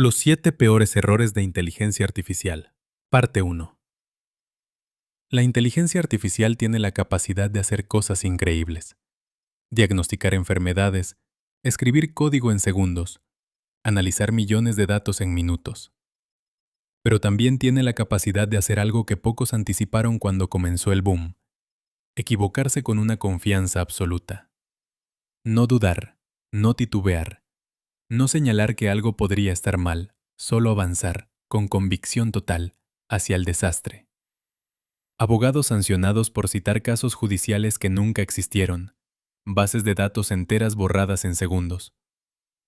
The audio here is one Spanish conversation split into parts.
Los 7 peores errores de inteligencia artificial. Parte 1. La inteligencia artificial tiene la capacidad de hacer cosas increíbles. Diagnosticar enfermedades, escribir código en segundos, analizar millones de datos en minutos. Pero también tiene la capacidad de hacer algo que pocos anticiparon cuando comenzó el boom: equivocarse con una confianza absoluta. No dudar, no titubear, no señalar que algo podría estar mal, solo avanzar, con convicción total, hacia el desastre. Abogados sancionados por citar casos judiciales que nunca existieron, bases de datos enteras borradas en segundos,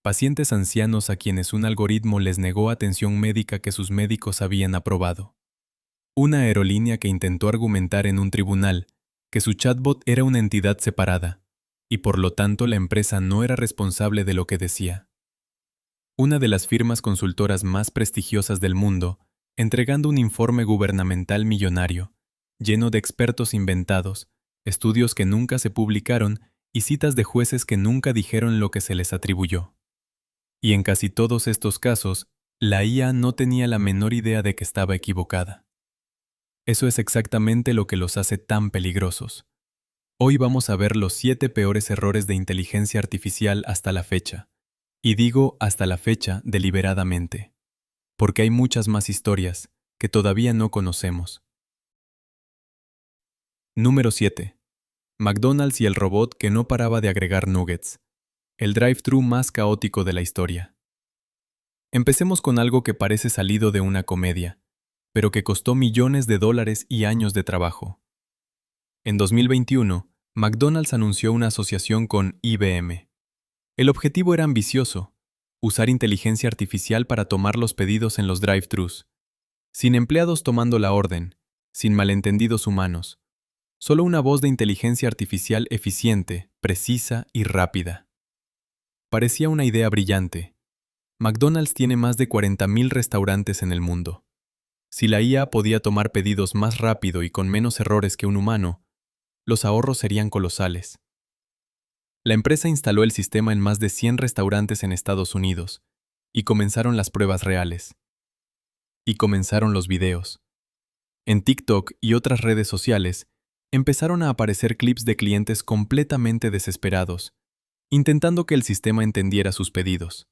pacientes ancianos a quienes un algoritmo les negó atención médica que sus médicos habían aprobado, una aerolínea que intentó argumentar en un tribunal que su chatbot era una entidad separada, y por lo tanto la empresa no era responsable de lo que decía. Una de las firmas consultoras más prestigiosas del mundo, entregando un informe gubernamental millonario, lleno de expertos inventados, estudios que nunca se publicaron y citas de jueces que nunca dijeron lo que se les atribuyó. Y en casi todos estos casos, la IA no tenía la menor idea de que estaba equivocada. Eso es exactamente lo que los hace tan peligrosos. Hoy vamos a ver los 7 peores errores de inteligencia artificial hasta la fecha. Y digo hasta la fecha deliberadamente, porque hay muchas más historias que todavía no conocemos. Número 7. McDonald's y el robot que no paraba de agregar nuggets. El drive-thru más caótico de la historia. Empecemos con algo que parece salido de una comedia, pero que costó millones de dólares y años de trabajo. En 2021, McDonald's anunció una asociación con IBM. El objetivo era ambicioso: usar inteligencia artificial para tomar los pedidos en los drive-thrus, sin empleados tomando la orden, sin malentendidos humanos, solo una voz de inteligencia artificial eficiente, precisa y rápida. Parecía una idea brillante. McDonald's tiene más de 40,000 restaurantes en el mundo. Si la IA podía tomar pedidos más rápido y con menos errores que un humano, los ahorros serían colosales. La empresa instaló el sistema en más de 100 restaurantes en Estados Unidos, y comenzaron las pruebas reales. Y comenzaron los videos. En TikTok y otras redes sociales, empezaron a aparecer clips de clientes completamente desesperados, intentando que el sistema entendiera sus pedidos.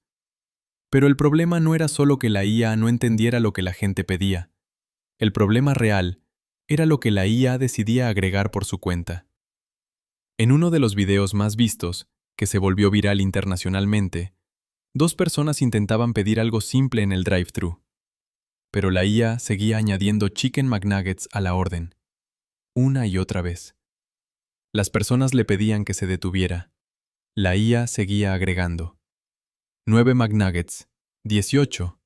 Pero el problema no era solo que la IA no entendiera lo que la gente pedía. El problema real era lo que la IA decidía agregar por su cuenta. En uno de los videos más vistos, que se volvió viral internacionalmente, 2 personas intentaban pedir algo simple en el drive-thru. Pero la IA seguía añadiendo Chicken McNuggets a la orden, una y otra vez. Las personas le pedían que se detuviera. La IA seguía agregando. 9 McNuggets, 18,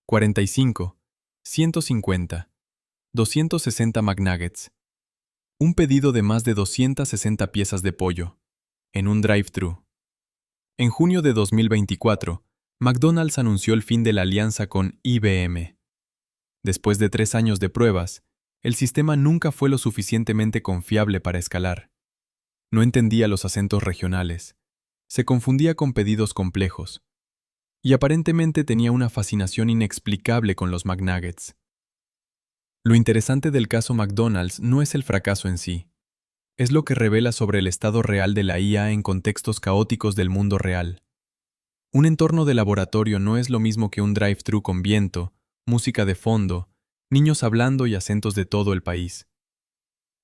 45, 150, 260 McNuggets. Un pedido de más de 260 piezas de pollo, en un drive-thru. En junio de 2024, McDonald's anunció el fin de la alianza con IBM. Después de 3 años de pruebas, el sistema nunca fue lo suficientemente confiable para escalar. No entendía los acentos regionales, se confundía con pedidos complejos, y aparentemente tenía una fascinación inexplicable con los McNuggets. Lo interesante del caso McDonald's no es el fracaso en sí, es lo que revela sobre el estado real de la IA en contextos caóticos del mundo real. Un entorno de laboratorio no es lo mismo que un drive-thru con viento, música de fondo, niños hablando y acentos de todo el país.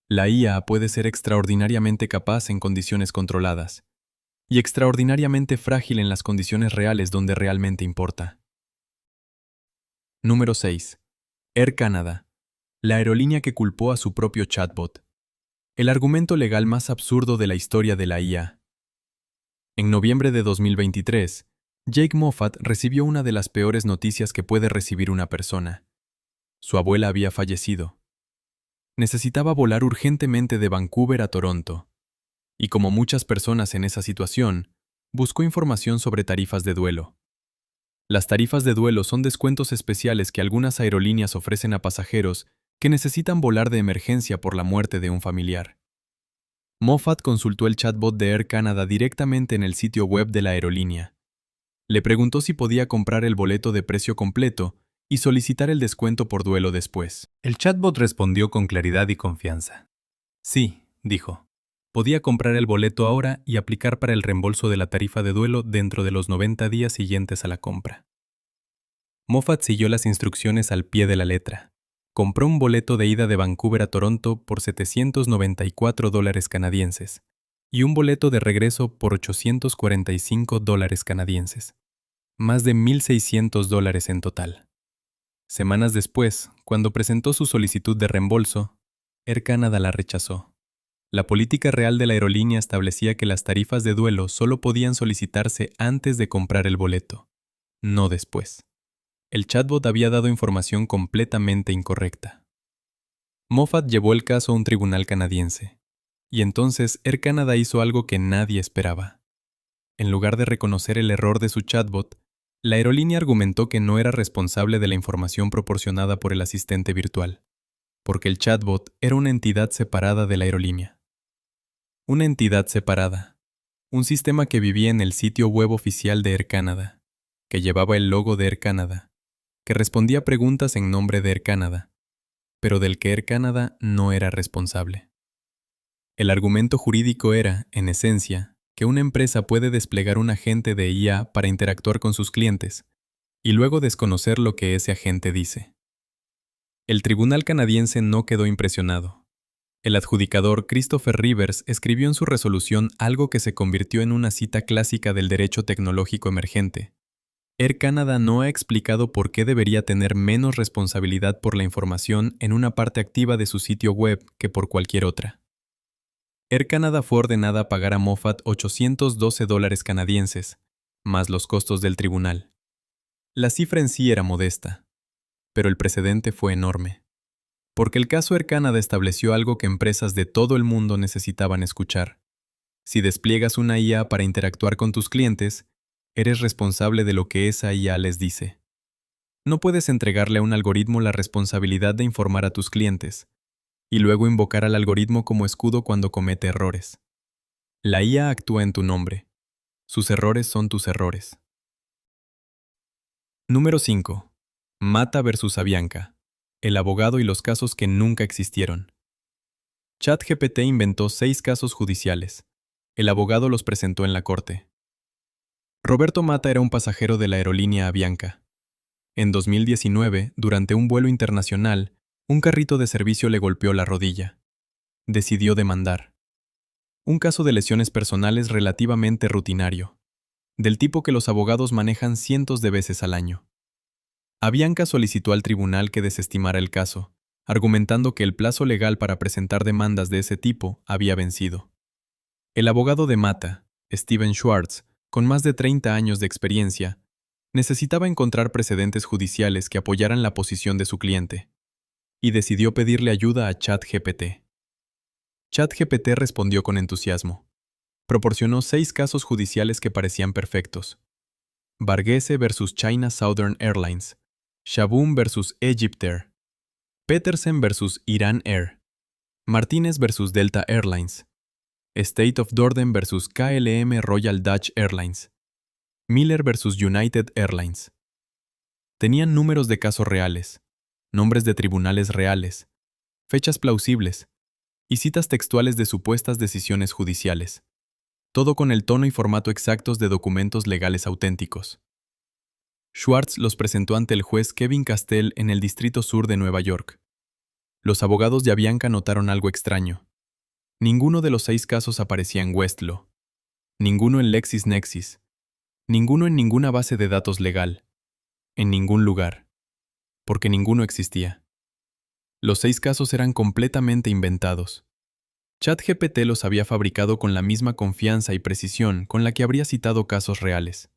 La IA puede ser extraordinariamente capaz en condiciones controladas, y extraordinariamente frágil en las condiciones reales donde realmente importa. Número 6. Air Canada. La aerolínea que culpó a su propio chatbot. El argumento legal más absurdo de la historia de la IA. En noviembre de 2023, Jake Moffat recibió una de las peores noticias que puede recibir una persona. Su abuela había fallecido. Necesitaba volar urgentemente de Vancouver a Toronto. Y como muchas personas en esa situación, buscó información sobre tarifas de duelo. Las tarifas de duelo son descuentos especiales que algunas aerolíneas ofrecen a pasajeros que necesitan volar de emergencia por la muerte de un familiar. Moffat consultó el chatbot de Air Canada directamente en el sitio web de la aerolínea. Le preguntó si podía comprar el boleto de precio completo y solicitar el descuento por duelo después. El chatbot respondió con claridad y confianza. Sí, dijo. Podía comprar el boleto ahora y aplicar para el reembolso de la tarifa de duelo dentro de los 90 días siguientes a la compra. Moffat siguió las instrucciones al pie de la letra. Compró un boleto de ida de Vancouver a Toronto por $794 canadienses y un boleto de regreso por $845 canadienses, más de $1,600 en total. Semanas después, cuando presentó su solicitud de reembolso, Air Canada la rechazó. La política real de la aerolínea establecía que las tarifas de duelo solo podían solicitarse antes de comprar el boleto, no después. El chatbot había dado información completamente incorrecta. Moffat llevó el caso a un tribunal canadiense, y entonces Air Canada hizo algo que nadie esperaba. En lugar de reconocer el error de su chatbot, la aerolínea argumentó que no era responsable de la información proporcionada por el asistente virtual, porque el chatbot era una entidad separada de la aerolínea. Una entidad separada, un sistema que vivía en el sitio web oficial de Air Canada, que llevaba el logo de Air Canada, que respondía preguntas en nombre de Air Canada, pero del que Air Canada no era responsable. El argumento jurídico era, en esencia, que una empresa puede desplegar un agente de IA para interactuar con sus clientes, y luego desconocer lo que ese agente dice. El tribunal canadiense no quedó impresionado. El adjudicador Christopher Rivers escribió en su resolución algo que se convirtió en una cita clásica del derecho tecnológico emergente. Air Canada no ha explicado por qué debería tener menos responsabilidad por la información en una parte activa de su sitio web que por cualquier otra. Air Canada fue ordenada a pagar a Moffat $812 canadienses, más los costos del tribunal. La cifra en sí era modesta, pero el precedente fue enorme. Porque el caso Air Canada estableció algo que empresas de todo el mundo necesitaban escuchar. Si despliegas una IA para interactuar con tus clientes, eres responsable de lo que esa IA les dice. No puedes entregarle a un algoritmo la responsabilidad de informar a tus clientes, y luego invocar al algoritmo como escudo cuando comete errores. La IA actúa en tu nombre. Sus errores son tus errores. Número 5. Mata versus Avianca. El abogado y los casos que nunca existieron. ChatGPT inventó 6 casos judiciales. El abogado los presentó en la corte. Roberto Mata era un pasajero de la aerolínea Avianca. En 2019, durante un vuelo internacional, un carrito de servicio le golpeó la rodilla. Decidió demandar. Un caso de lesiones personales relativamente rutinario, del tipo que los abogados manejan cientos de veces al año. Avianca solicitó al tribunal que desestimara el caso, argumentando que el plazo legal para presentar demandas de ese tipo había vencido. El abogado de Mata, Steven Schwartz, con más de 30 años de experiencia, necesitaba encontrar precedentes judiciales que apoyaran la posición de su cliente, y decidió pedirle ayuda a ChatGPT. ChatGPT respondió con entusiasmo. Proporcionó 6 casos judiciales que parecían perfectos. Varghese versus China Southern Airlines, Shaboom versus Egyptair, Petersen versus Iran Air, Martínez versus Delta Airlines, State of Dordon versus KLM Royal Dutch Airlines, Miller versus United Airlines. Tenían números de casos reales, nombres de tribunales reales, fechas plausibles y citas textuales de supuestas decisiones judiciales, todo con el tono y formato exactos de documentos legales auténticos. Schwartz los presentó ante el juez Kevin Castell en el Distrito Sur de Nueva York. Los abogados de Avianca notaron algo extraño. Ninguno de los 6 casos aparecía en Westlaw, ninguno en LexisNexis, ninguno en ninguna base de datos legal, en ningún lugar, porque ninguno existía. Los 6 casos eran completamente inventados. ChatGPT los había fabricado con la misma confianza y precisión con la que habría citado casos reales.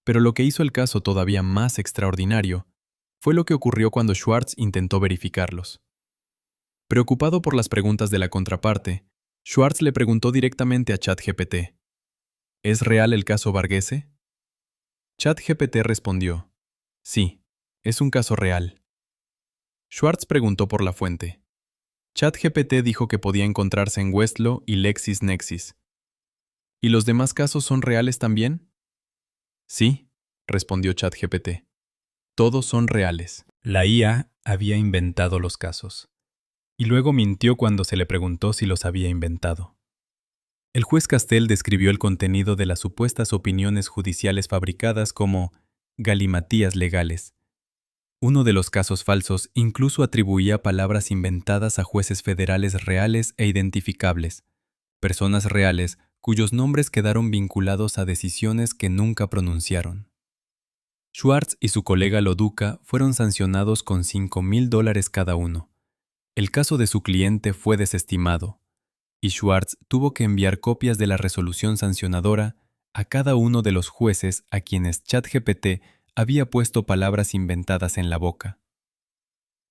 Pero lo que hizo el caso todavía más extraordinario fue lo que ocurrió cuando Schwartz intentó verificarlos. Preocupado por las preguntas de la contraparte, Schwartz le preguntó directamente a ChatGPT: ¿Es real el caso Varghese? ChatGPT respondió: sí, es un caso real. Schwartz preguntó por la fuente. ChatGPT dijo que podía encontrarse en Westlaw y LexisNexis. ¿Y los demás casos son reales también? Sí, respondió ChatGPT. Todos son reales. La IA había inventado los casos, y luego mintió cuando se le preguntó si los había inventado. El juez Castell describió el contenido de las supuestas opiniones judiciales fabricadas como galimatías legales. Uno de los casos falsos incluso atribuía palabras inventadas a jueces federales reales e identificables, personas reales cuyos nombres quedaron vinculados a decisiones que nunca pronunciaron. Schwartz y su colega Loduca fueron sancionados con $5,000 cada uno. El caso de su cliente fue desestimado, y Schwartz tuvo que enviar copias de la resolución sancionadora a cada uno de los jueces a quienes ChatGPT había puesto palabras inventadas en la boca.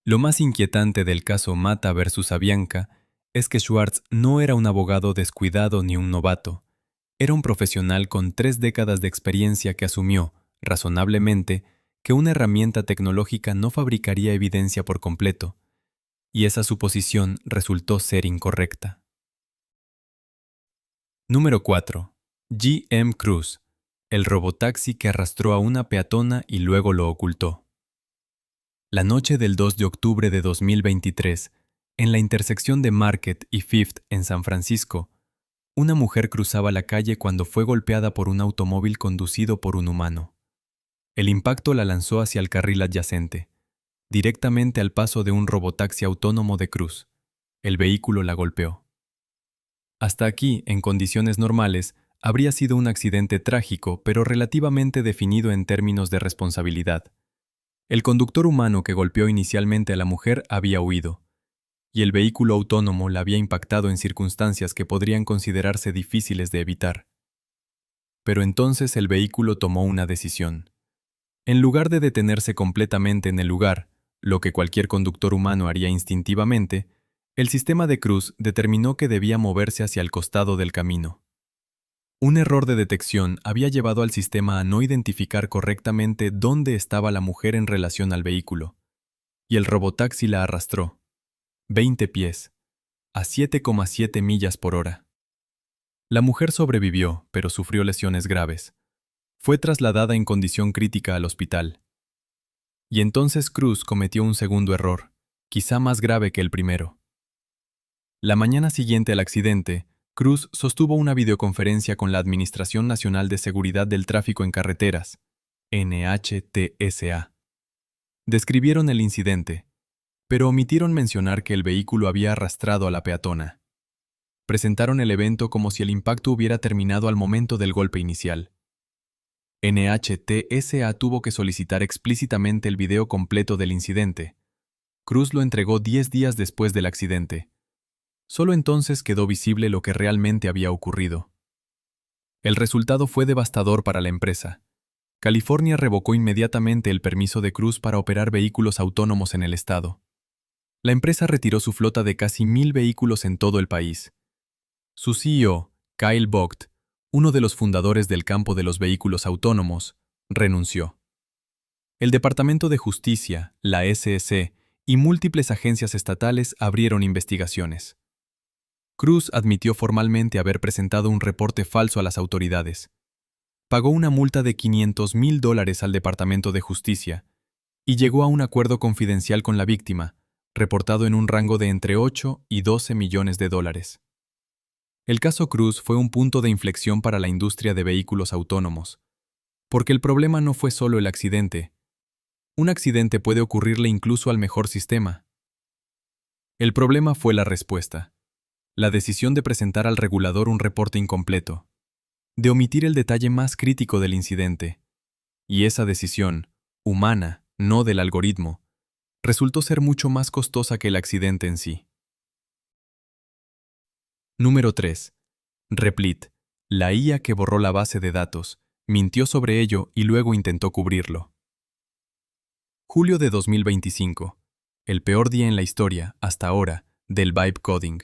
Lo más inquietante del caso Mata versus Avianca es que Schwartz no era un abogado descuidado ni un novato. Era un profesional con 3 décadas de experiencia que asumió, razonablemente, que una herramienta tecnológica no fabricaría evidencia por completo, y esa suposición resultó ser incorrecta. Número 4. G.M. Cruise, el robotaxi que arrastró a una peatona y luego lo ocultó. La noche del 2 de octubre de 2023, en la intersección de Market y Fifth en San Francisco, una mujer cruzaba la calle cuando fue golpeada por un automóvil conducido por un humano. El impacto la lanzó hacia el carril adyacente, directamente al paso de un robotaxi autónomo de Cruise. El vehículo la golpeó. Hasta aquí, en condiciones normales, habría sido un accidente trágico, pero relativamente definido en términos de responsabilidad. El conductor humano que golpeó inicialmente a la mujer había huido, y el vehículo autónomo la había impactado en circunstancias que podrían considerarse difíciles de evitar. Pero entonces el vehículo tomó una decisión. En lugar de detenerse completamente en el lugar, lo que cualquier conductor humano haría instintivamente, el sistema de Cruise determinó que debía moverse hacia el costado del camino. Un error de detección había llevado al sistema a no identificar correctamente dónde estaba la mujer en relación al vehículo, y el robotaxi la arrastró, 20 pies, a 7,7 millas por hora. La mujer sobrevivió, pero sufrió lesiones graves. Fue trasladada en condición crítica al hospital. Y entonces Cruise cometió un segundo error, quizá más grave que el primero. La mañana siguiente al accidente, Cruise sostuvo una videoconferencia con la Administración Nacional de Seguridad del Tráfico en Carreteras, NHTSA. Describieron el incidente, pero omitieron mencionar que el vehículo había arrastrado a la peatona. Presentaron el evento como si el impacto hubiera terminado al momento del golpe inicial. NHTSA tuvo que solicitar explícitamente el video completo del incidente. Cruise lo entregó 10 días después del accidente. Solo entonces quedó visible lo que realmente había ocurrido. El resultado fue devastador para la empresa. California revocó inmediatamente el permiso de Cruise para operar vehículos autónomos en el estado. La empresa retiró su flota de casi 1,000 vehículos en todo el país. Su CEO, Kyle Vogt, uno de los fundadores del campo de los vehículos autónomos, renunció. El Departamento de Justicia, la SEC y múltiples agencias estatales abrieron investigaciones. Cruise admitió formalmente haber presentado un reporte falso a las autoridades. Pagó una multa de $500,000 al Departamento de Justicia y llegó a un acuerdo confidencial con la víctima, reportado en un rango de entre 8 y 12 millones de dólares. El caso Cruise fue un punto de inflexión para la industria de vehículos autónomos, porque el problema no fue solo el accidente. Un accidente puede ocurrirle incluso al mejor sistema. El problema fue la respuesta. La decisión de presentar al regulador un reporte incompleto, de omitir el detalle más crítico del incidente. Y esa decisión, humana, no del algoritmo, resultó ser mucho más costosa que el accidente en sí. Número 3. Replit, la IA que borró la base de datos, mintió sobre ello y luego intentó cubrirlo. Julio de 2025. El peor día en la historia, hasta ahora, del vibe coding.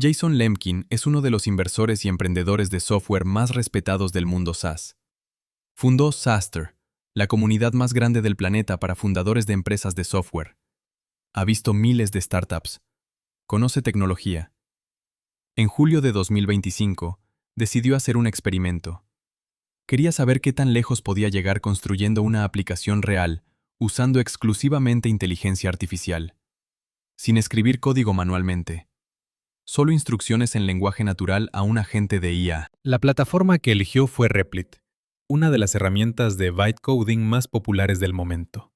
Jason Lemkin es uno de los inversores y emprendedores de software más respetados del mundo SaaS. Fundó SaaStr, la comunidad más grande del planeta para fundadores de empresas de software. Ha visto miles de startups. Conoce tecnología. En julio de 2025, decidió hacer un experimento. Quería saber qué tan lejos podía llegar construyendo una aplicación real, usando exclusivamente inteligencia artificial, sin escribir código manualmente. Solo instrucciones en lenguaje natural a un agente de IA. La plataforma que eligió fue Replit, una de las herramientas de vibe coding más populares del momento.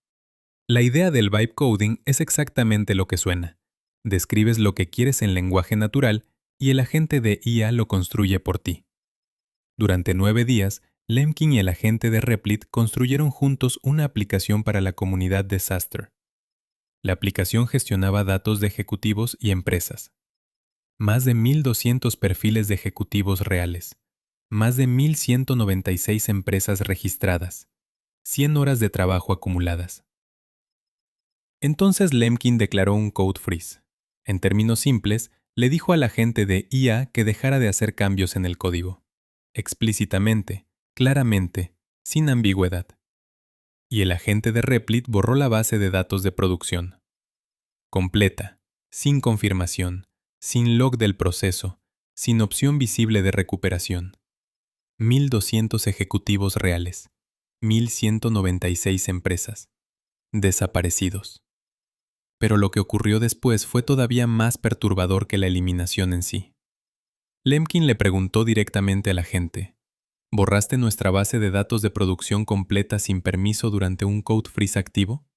La idea del vibe coding es exactamente lo que suena. Describes lo que quieres en lenguaje natural y el agente de IA lo construye por ti. Durante 9 días, Lemkin y el agente de Replit construyeron juntos una aplicación para la comunidad de SaaStr. La aplicación gestionaba datos de ejecutivos y empresas. Más de 1.200 perfiles de ejecutivos reales. Más de 1.196 empresas registradas. 100 horas de trabajo acumuladas. Entonces Lemkin declaró un code freeze. En términos simples, le dijo al agente de IA que dejara de hacer cambios en el código. Explícitamente, claramente, sin ambigüedad. Y el agente de Replit borró la base de datos de producción. Completa, sin confirmación, sin log del proceso, sin opción visible de recuperación. 1.200 ejecutivos reales, 1.196 empresas, desaparecidos. Pero lo que ocurrió después fue todavía más perturbador que la eliminación en sí. Lemkin le preguntó directamente al agente: ¿borraste nuestra base de datos de producción completa sin permiso durante un code freeze activo?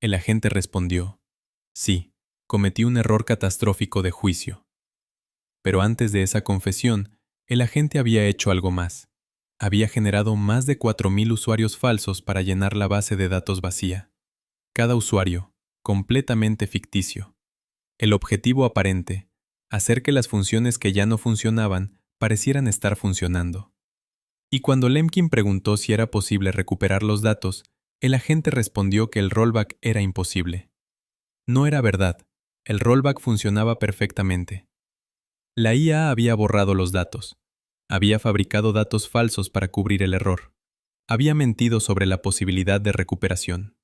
El agente respondió: sí, cometí un error catastrófico de juicio. Pero antes de esa confesión, el agente había hecho algo más. Había generado más de 4.000 usuarios falsos para llenar la base de datos vacía. Cada usuario, completamente ficticio. El objetivo aparente: hacer que las funciones que ya no funcionaban parecieran estar funcionando. Y cuando Lemkin preguntó si era posible recuperar los datos, el agente respondió que el rollback era imposible. No era verdad, el rollback funcionaba perfectamente. La IA había borrado los datos. Había fabricado datos falsos para cubrir el error. Había mentido sobre la posibilidad de recuperación.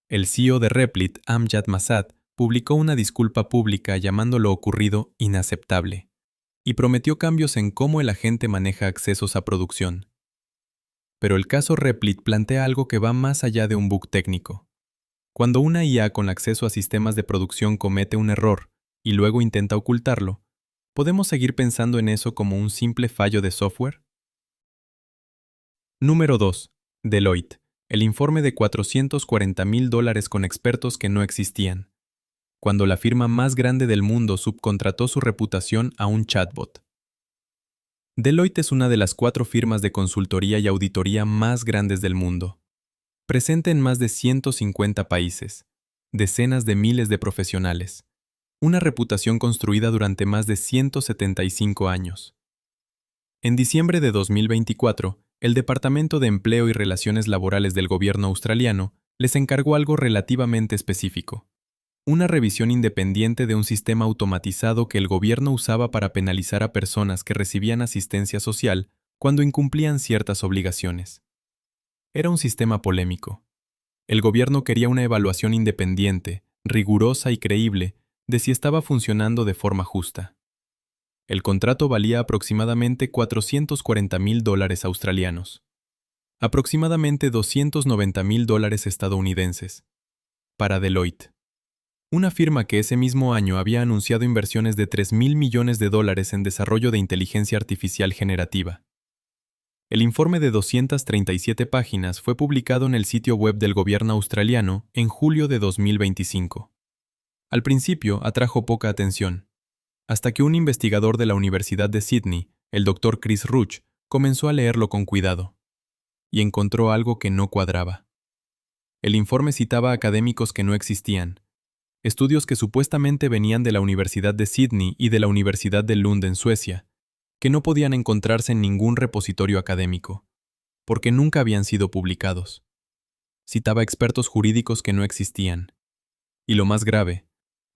El CEO de Replit, Amjad Masad, publicó una disculpa pública llamando lo ocurrido inaceptable, y prometió cambios en cómo el agente maneja accesos a producción. Pero el caso Replit plantea algo que va más allá de un bug técnico. Cuando una IA con acceso a sistemas de producción comete un error y luego intenta ocultarlo, ¿podemos seguir pensando en eso como un simple fallo de software? Número 2. Deloitte. El informe de $440.000 con expertos que no existían. Cuando la firma más grande del mundo subcontrató su reputación a un chatbot. Deloitte es una de las 4 firmas de consultoría y auditoría más grandes del mundo. Presente en más de 150 países, decenas de miles de profesionales. Una reputación construida durante más de 175 años. En diciembre de 2024, el Departamento de Empleo y Relaciones Laborales del gobierno australiano les encargó algo relativamente específico: una revisión independiente de un sistema automatizado que el gobierno usaba para penalizar a personas que recibían asistencia social cuando incumplían ciertas obligaciones. Era un sistema polémico. El gobierno quería una evaluación independiente, rigurosa y creíble de si estaba funcionando de forma justa. El contrato valía aproximadamente $440.000 australianos. Aproximadamente $290.000 estadounidenses. Para Deloitte. Una firma que ese mismo año había anunciado inversiones de $3.000 millones en desarrollo de inteligencia artificial generativa. El informe de 237 páginas fue publicado en el sitio web del gobierno australiano en julio de 2025. Al principio atrajo poca atención, hasta que un investigador de la Universidad de Sydney, el Dr. Chris Ruch, comenzó a leerlo con cuidado y encontró algo que no cuadraba. El informe citaba académicos que no existían, estudios que supuestamente venían de la Universidad de Sydney y de la Universidad de Lund en Suecia, que no podían encontrarse en ningún repositorio académico, porque nunca habían sido publicados. Citaba expertos jurídicos que no existían. Y lo más grave,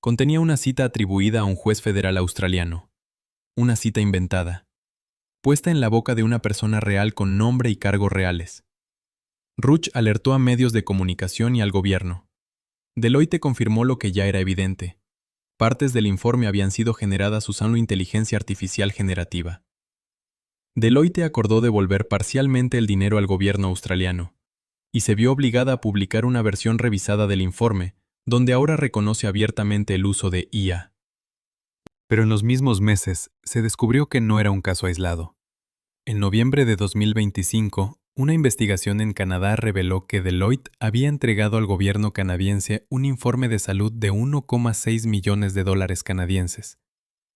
contenía una cita atribuida a un juez federal australiano. Una cita inventada, puesta en la boca de una persona real con nombre y cargo reales. Ruch alertó a medios de comunicación y al gobierno. Deloitte confirmó lo que ya era evidente. Partes del informe habían sido generadas usando inteligencia artificial generativa. Deloitte acordó devolver parcialmente el dinero al gobierno australiano, y se vio obligada a publicar una versión revisada del informe, donde ahora reconoce abiertamente el uso de IA. Pero en los mismos meses se descubrió que no era un caso aislado. En noviembre de 2025, una investigación en Canadá reveló que Deloitte había entregado al gobierno canadiense un informe de salud de 1,6 millones de dólares canadienses,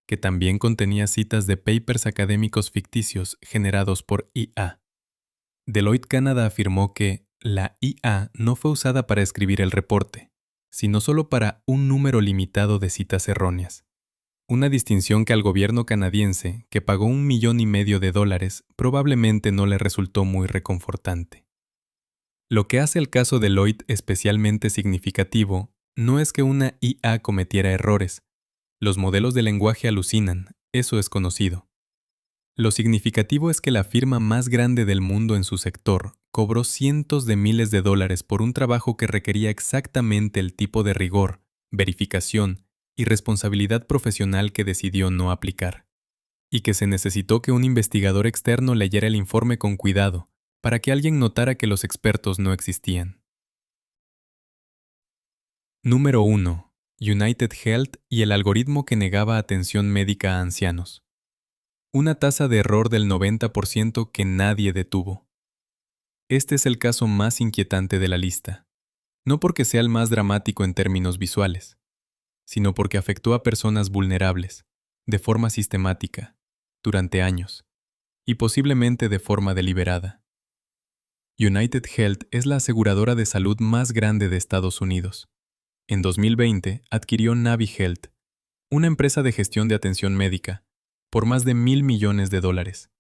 que también contenía citas de papers académicos ficticios generados por IA. Deloitte Canadá afirmó que la IA no fue usada para escribir el reporte, sino solo para un número limitado de citas erróneas. Una distinción que al gobierno canadiense, que pagó $1,5 millones de dólares, probablemente no le resultó muy reconfortante. Lo que hace el caso Deloitte especialmente significativo no es que una IA cometiera errores. Los modelos de lenguaje alucinan, eso es conocido. Lo significativo es que la firma más grande del mundo en su sector cobró cientos de miles de dólares por un trabajo que requería exactamente el tipo de rigor, verificación y responsabilidad profesional que decidió no aplicar, y que se necesitó que un investigador externo leyera el informe con cuidado para que alguien notara que los expertos no existían. Número 1. United Health y el algoritmo que negaba atención médica a ancianos. Una tasa de error del 90% que nadie detuvo. Este es el caso más inquietante de la lista, no porque sea el más dramático en términos visuales, sino porque afectó a personas vulnerables, de forma sistemática, durante años, y posiblemente de forma deliberada. United Health es la aseguradora de salud más grande de Estados Unidos. En 2020 adquirió Navi Health, una empresa de gestión de atención médica, por más de $1,000 millones.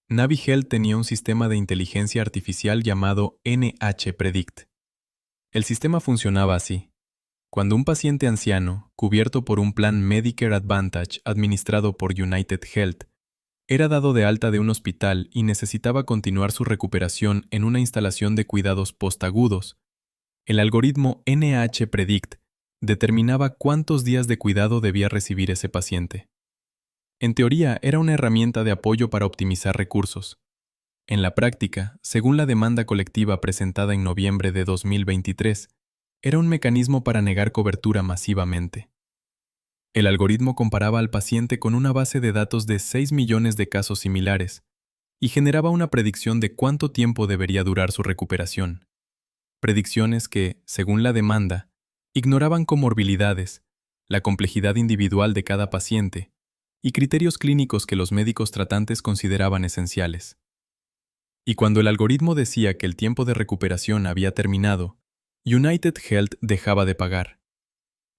Navi Health tenía un sistema de inteligencia artificial llamado NH Predict. El sistema funcionaba así. Cuando un paciente anciano, cubierto por un plan Medicare Advantage administrado por United Health, era dado de alta de un hospital y necesitaba continuar su recuperación en una instalación de cuidados postagudos, el algoritmo NH Predict determinaba cuántos días de cuidado debía recibir ese paciente. En teoría, era una herramienta de apoyo para optimizar recursos. En la práctica, según la demanda colectiva presentada en noviembre de 2023, era un mecanismo para negar cobertura masivamente. El algoritmo comparaba al paciente con una base de datos de 6 millones de casos similares y generaba una predicción de cuánto tiempo debería durar su recuperación. Predicciones que, según la demanda, ignoraban comorbilidades, la complejidad individual de cada paciente y criterios clínicos que los médicos tratantes consideraban esenciales. Y cuando el algoritmo decía que el tiempo de recuperación había terminado, United Health dejaba de pagar,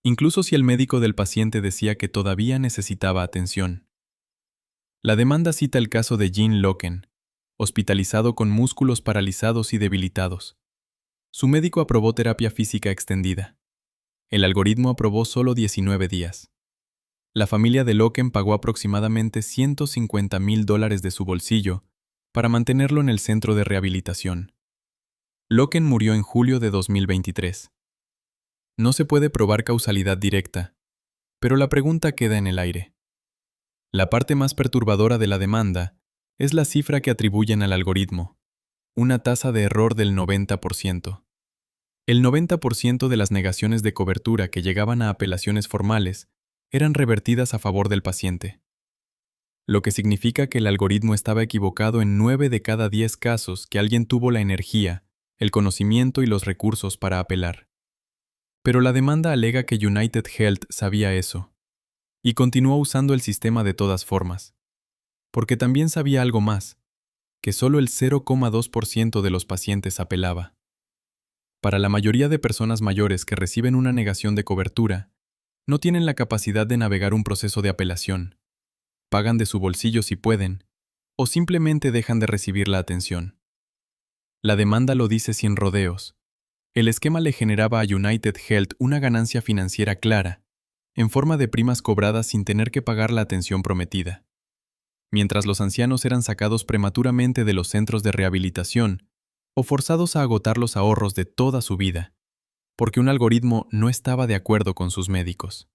incluso si el médico del paciente decía que todavía necesitaba atención. La demanda cita el caso de Gene Loken, hospitalizado con músculos paralizados y debilitados. Su médico aprobó terapia física extendida. El algoritmo aprobó solo 19 días. La familia de Loken pagó aproximadamente $150,000 de su bolsillo para mantenerlo en el centro de rehabilitación. Loken murió en julio de 2023. No se puede probar causalidad directa, pero la pregunta queda en el aire. La parte más perturbadora de la demanda es la cifra que atribuyen al algoritmo, una tasa de error del 90%. El 90% de las negaciones de cobertura que llegaban a apelaciones formales eran revertidas a favor del paciente, lo que significa que el algoritmo estaba equivocado en 9 de cada 10 casos que alguien tuvo la energía, el conocimiento y los recursos para apelar. Pero la demanda alega que United Health sabía eso, y continuó usando el sistema de todas formas, porque también sabía algo más, que solo el 0,2% de los pacientes apelaba. Para la mayoría de personas mayores que reciben una negación de cobertura, no tienen la capacidad de navegar un proceso de apelación, pagan de su bolsillo si pueden, o simplemente dejan de recibir la atención. La demanda lo dice sin rodeos. El esquema le generaba a United Health una ganancia financiera clara, en forma de primas cobradas sin tener que pagar la atención prometida. Mientras los ancianos eran sacados prematuramente de los centros de rehabilitación o forzados a agotar los ahorros de toda su vida, porque un algoritmo no estaba de acuerdo con sus médicos.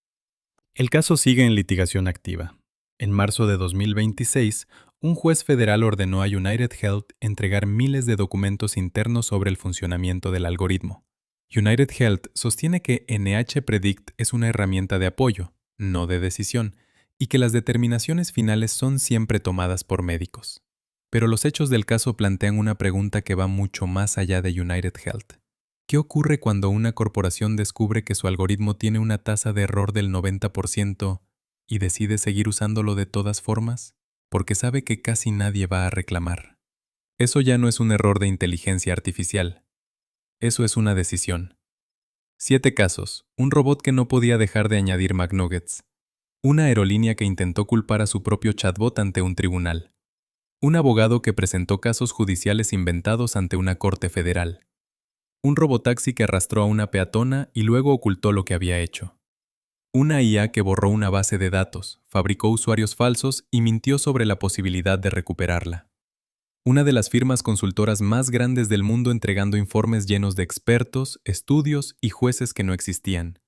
El caso sigue en litigación activa. En marzo de 2026, Un juez federal ordenó a United Health entregar miles de documentos internos sobre el funcionamiento del algoritmo. United Health sostiene que NH Predict es una herramienta de apoyo, no de decisión, y que las determinaciones finales son siempre tomadas por médicos. Pero los hechos del caso plantean una pregunta que va mucho más allá de United Health. ¿Qué ocurre cuando una corporación descubre que su algoritmo tiene una tasa de error del 90% y decide seguir usándolo de todas formas? Porque sabe que casi nadie va a reclamar. Eso ya no es un error de inteligencia artificial. Eso es una decisión. 7 casos. Un robot que no podía dejar de añadir McNuggets. Una aerolínea que intentó culpar a su propio chatbot ante un tribunal. Un abogado que presentó casos judiciales inventados ante una corte federal. Un robotaxi que arrastró a una peatona y luego ocultó lo que había hecho. Una IA que borró una base de datos, fabricó usuarios falsos y mintió sobre la posibilidad de recuperarla. Una de las firmas consultoras más grandes del mundo entregando informes llenos de expertos, estudios y jueces que no existían.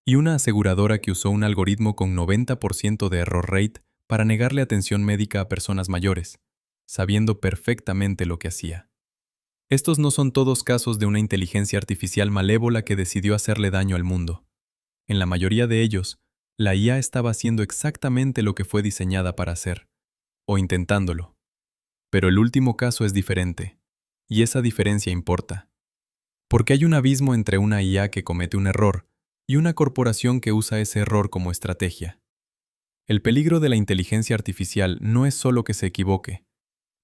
Y una aseguradora que usó un algoritmo con 90% de error rate para negarle atención médica a personas mayores, sabiendo perfectamente lo que hacía. Estos no son todos casos de una inteligencia artificial malévola que decidió hacerle daño al mundo. En la mayoría de ellos, la IA estaba haciendo exactamente lo que fue diseñada para hacer, o intentándolo. Pero el último caso es diferente, y esa diferencia importa. Porque hay un abismo entre una IA que comete un error y una corporación que usa ese error como estrategia. El peligro de la inteligencia artificial no es solo que se equivoque,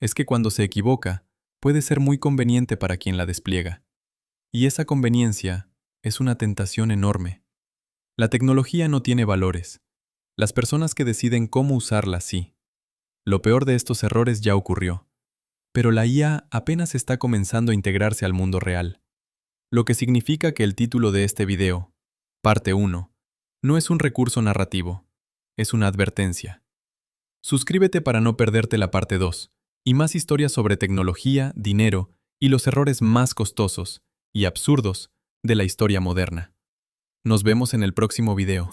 es que cuando se equivoca, puede ser muy conveniente para quien la despliega. Y esa conveniencia es una tentación enorme. La tecnología no tiene valores. Las personas que deciden cómo usarla sí. Lo peor de estos errores ya ocurrió. Pero la IA apenas está comenzando a integrarse al mundo real. Lo que significa que el título de este video, Parte 1, no es un recurso narrativo, es una advertencia. Suscríbete para no perderte la parte 2, y más historias sobre tecnología, dinero y los errores más costosos y absurdos de la historia moderna. Nos vemos en el próximo video.